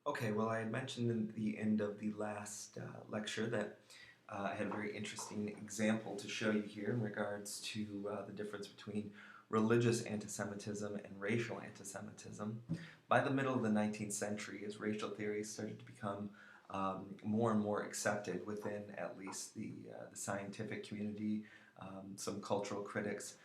Okay, well, I had mentioned in the end of the last lecture that I had a very interesting example to show you here in regards to the difference between religious anti-Semitism and racial anti-Semitism. By the middle of the 19th century, as racial theories started to become more and more accepted within at least the scientific community, some cultural critics,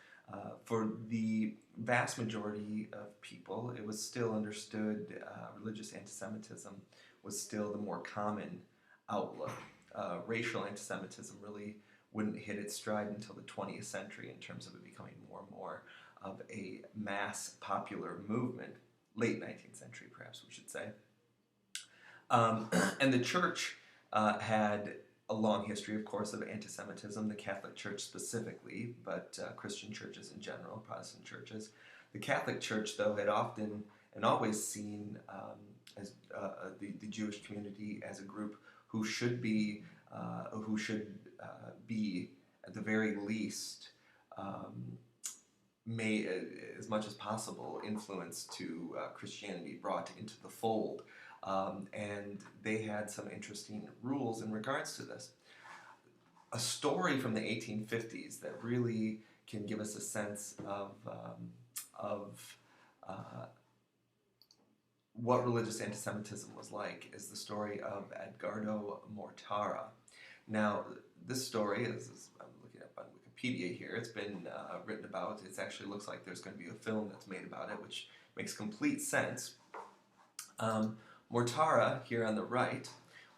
for the vast majority of people, it was still understood religious anti-Semitism was still the more common outlook. Racial anti-Semitism really wouldn't hit its stride until the 20th century in terms of it becoming more and more of a mass popular movement. Late 19th century, perhaps we should say. Um, and the church had a long history, of course, of anti-Semitism, the Catholic Church specifically, but Christian churches in general, Protestant churches. The Catholic Church, though, had often and always seen as the Jewish community as a group who should be at the very least um, may, as much as possible, influence to Christianity brought into the fold. And they had some interesting rules in regards to this. A story from the 1850s that really can give us a sense of uh, what religious anti-Semitism was like is the story of Edgardo Mortara. Now, this story is I'm looking up on Wikipedia here. It's been written about. It actually looks like there's going to be a film that's made about it, which makes complete sense. Um, Mortara, here on the right,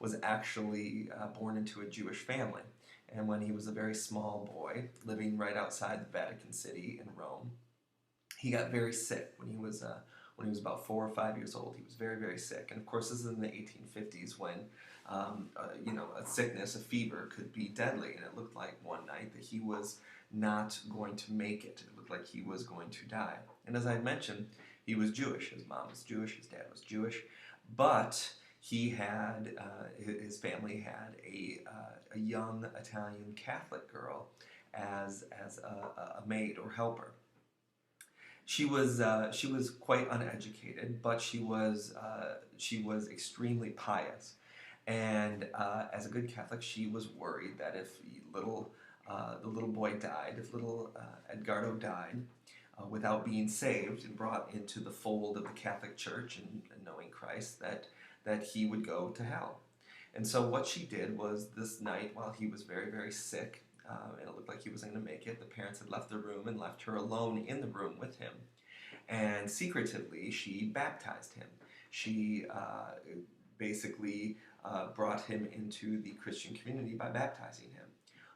was actually born into a Jewish family. And when he was a very small boy, living right outside the Vatican City in Rome, he got very sick when he was about 4 or 5 years old. He was very, very sick. And of course, this is in the 1850s when a sickness, a fever, could be deadly. And it looked like one night that he was not going to make it. It looked like he was going to die. And as I had mentioned, he was Jewish. His mom was Jewish. His dad was Jewish. But his family had a young Italian Catholic girl as a maid or helper. She was quite uneducated, but she was extremely pious, and as a good Catholic, she was worried that if the little boy died, if little Edgardo died, without being saved and brought into the fold of the Catholic Church and knowing Christ, that he would go to hell. And so what she did was this night, while he was very, very sick, and it looked like he wasn't going to make it, the parents had left the room and left her alone in the room with him. And secretively, she baptized him. She basically brought him into the Christian community by baptizing him.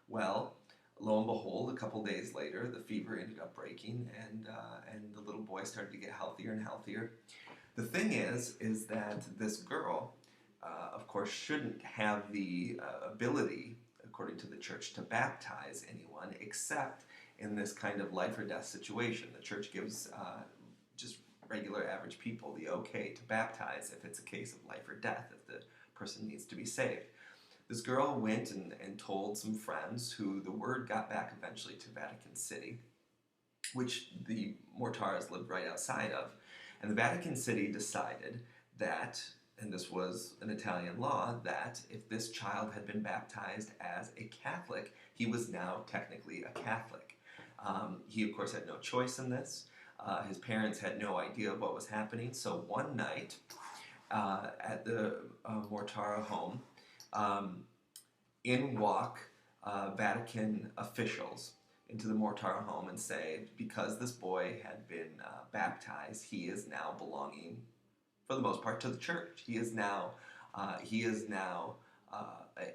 Well, lo and behold, a couple days later, the fever ended up breaking, and the little boy started to get healthier and healthier. The thing is that this girl, of course, shouldn't have the ability, according to the church, to baptize anyone except in this kind of life or death situation. The church gives just regular average people the okay to baptize if it's a case of life or death, if the person needs to be saved. This girl went and told some friends who the word got back eventually to Vatican City, which the Mortaras lived right outside of. And the Vatican City decided that, and this was an Italian law, that if this child had been baptized as a Catholic, he was now technically a Catholic. He, of course, had no choice in this. His parents had no idea what was happening. So one night at the Mortara home, um, in walk Vatican officials into the Mortara home and say, because this boy had been baptized, he is now belonging, for the most part, to the church. He is now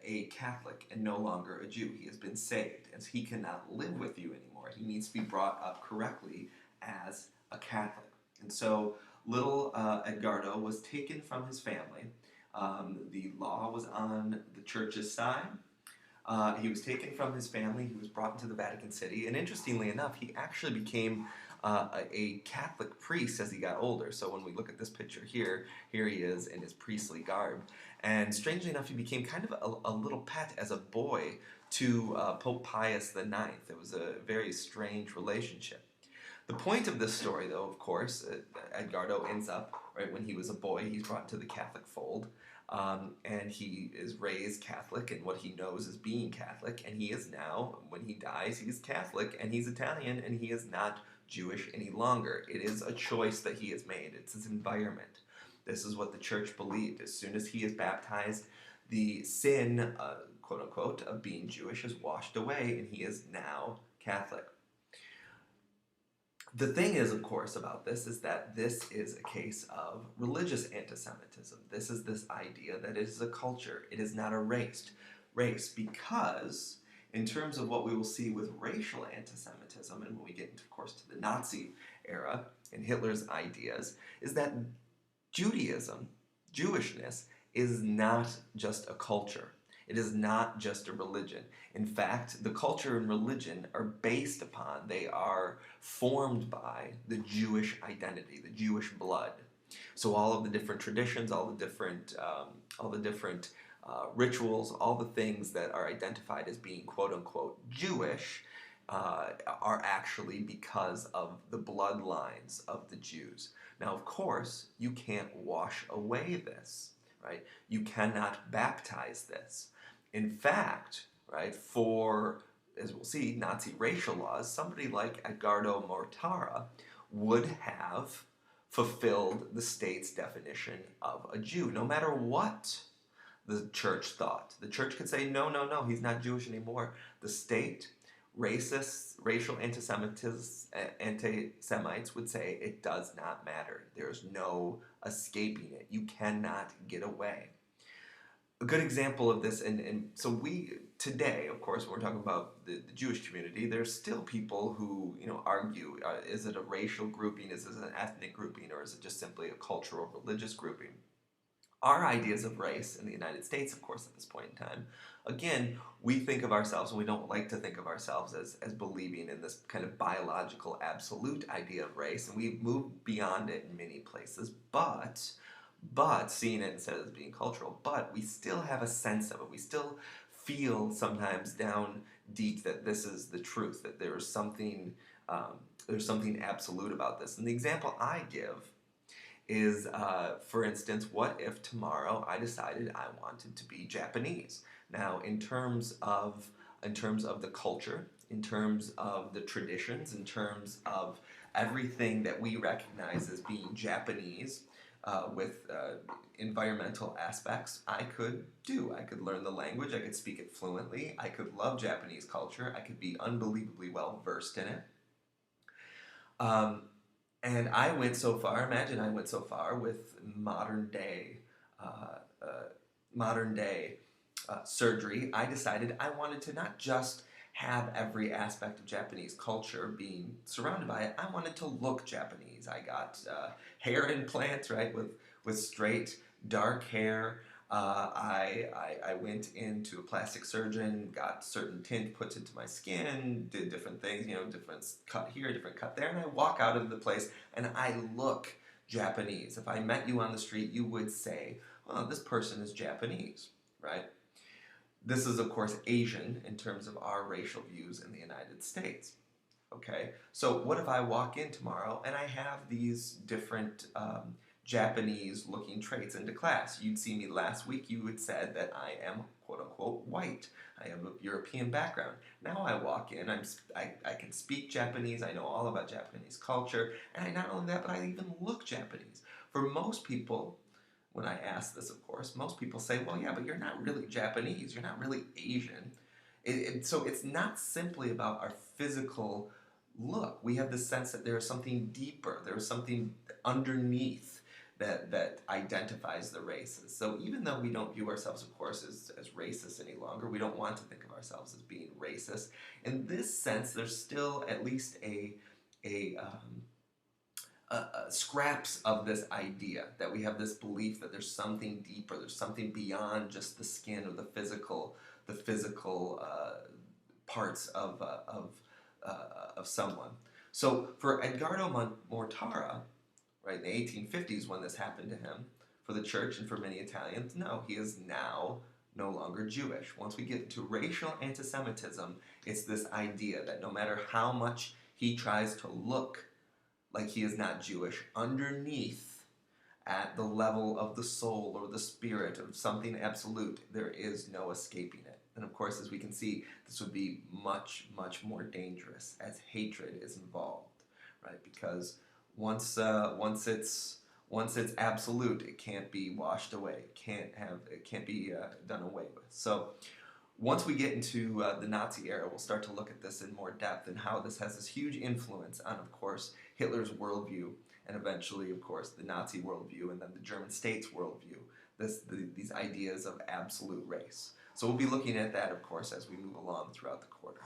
a Catholic and no longer a Jew. He has been saved, and he cannot live with you anymore. He needs to be brought up correctly as a Catholic. And so little Edgardo was taken from his family. The law was on the church's side. He was taken from his family. He was brought into the Vatican City. And interestingly enough, he actually became a Catholic priest as he got older. So when we look at this picture here, here he is in his priestly garb. And strangely enough, he became kind of a little pet as a boy to Pope Pius IX. It was a very strange relationship. The point of this story, though, of course, Edgardo ends up, right, when he was a boy, he's brought into the Catholic fold, and he is raised Catholic and what he knows is being Catholic, and he is now, when he dies, he's Catholic and he's Italian and he is not Jewish any longer. It is a choice that he has made. It's his environment. This is what the church believed. As soon as he is baptized, the sin, quote unquote, of being Jewish is washed away and he is now Catholic. The thing is, of course, about this is that this is a case of religious anti-Semitism. This is this idea that it is a culture. It is not a race because in terms of what we will see with racial anti-Semitism, and when we get into, of course, to the Nazi era and Hitler's ideas, is that Judaism, Jewishness, is not just a culture. It is not just a religion. In fact, the culture and religion are based upon, they are formed by the Jewish identity, the Jewish blood. So all of the different traditions, all the different rituals, all the things that are identified as being quote unquote Jewish are actually because of the bloodlines of the Jews. Now, of course, you can't wash away this, right? You cannot baptize this. In fact, right, for, as we'll see, Nazi racial laws, somebody like Edgardo Mortara would have fulfilled the state's definition of a Jew, no matter what the church thought. The church could say, no, no, no, he's not Jewish anymore. The state, racial anti-Semites would say it does not matter. There's no escaping it. You cannot get away. A good example of this, and so we, today, of course, when we're talking about the Jewish community, there's still people who, argue, is it a racial grouping, is it an ethnic grouping, or is it just simply a cultural, religious grouping? Our ideas of race in the United States, of course, at this point in time, again, we think of ourselves, and we don't like to think of ourselves as believing in this kind of biological, absolute idea of race, and we've moved beyond it in many places, but seeing it instead of being cultural, but we still have a sense of it. We still feel sometimes down deep that this is the truth, that there's something absolute about this. And the example I give is, for instance, what if tomorrow I decided I wanted to be Japanese? Now, in terms of the culture, in terms of the traditions, in terms of everything that we recognize as being Japanese, with environmental aspects, I could learn the language, I could speak it fluently, I could love Japanese culture, I could be unbelievably well versed in it. And I went so far, imagine I went so far with modern day surgery, I decided I wanted to not just have every aspect of Japanese culture being surrounded by it. I wanted to look Japanese. I got hair implants, right, with straight, dark hair. I went into a plastic surgeon, got certain tint put into my skin, did different things, different cut here, different cut there, and I walk out of the place and I look Japanese. If I met you on the street, you would say, well, this person is Japanese, right? This is, of course, Asian in terms of our racial views in the United States. Okay, so what if I walk in tomorrow and I have these different Japanese-looking traits into class? You'd see me last week, you had said that I am, quote-unquote, white. I have a European background. Now I walk in, I can speak Japanese, I know all about Japanese culture, and not only that, but I even look Japanese. For most people, when I ask this, of course, most people say, well, yeah, but you're not really Japanese, you're not really Asian. So it's not simply about our physical look. We have the sense that there is something deeper, there is something underneath that identifies the races. So even though we don't view ourselves, of course, as racist any longer, we don't want to think of ourselves as being racist. In this sense, there's still at least scraps of this idea that we have this belief that there's something deeper, there's something beyond just the skin or the physical parts of someone. So for Edgardo Mortara, right, in the 1850s when this happened to him, for the church and for many Italians, no, he is now no longer Jewish. Once we get into racial anti-Semitism, it's this idea that no matter how much he tries to look like he is not Jewish, underneath, at the level of the soul or the spirit of something absolute, there is no escaping it. And of course, as we can see, this would be much, much more dangerous as hatred is involved, right? Because once it's absolute, it can't be washed away. It can't be done away with. So once we get into the Nazi era, we'll start to look at this in more depth and how this has this huge influence on, of course, Hitler's worldview, and eventually, of course, the Nazi worldview, and then the German state's worldview, these ideas of absolute race. So we'll be looking at that, of course, as we move along throughout the quarter.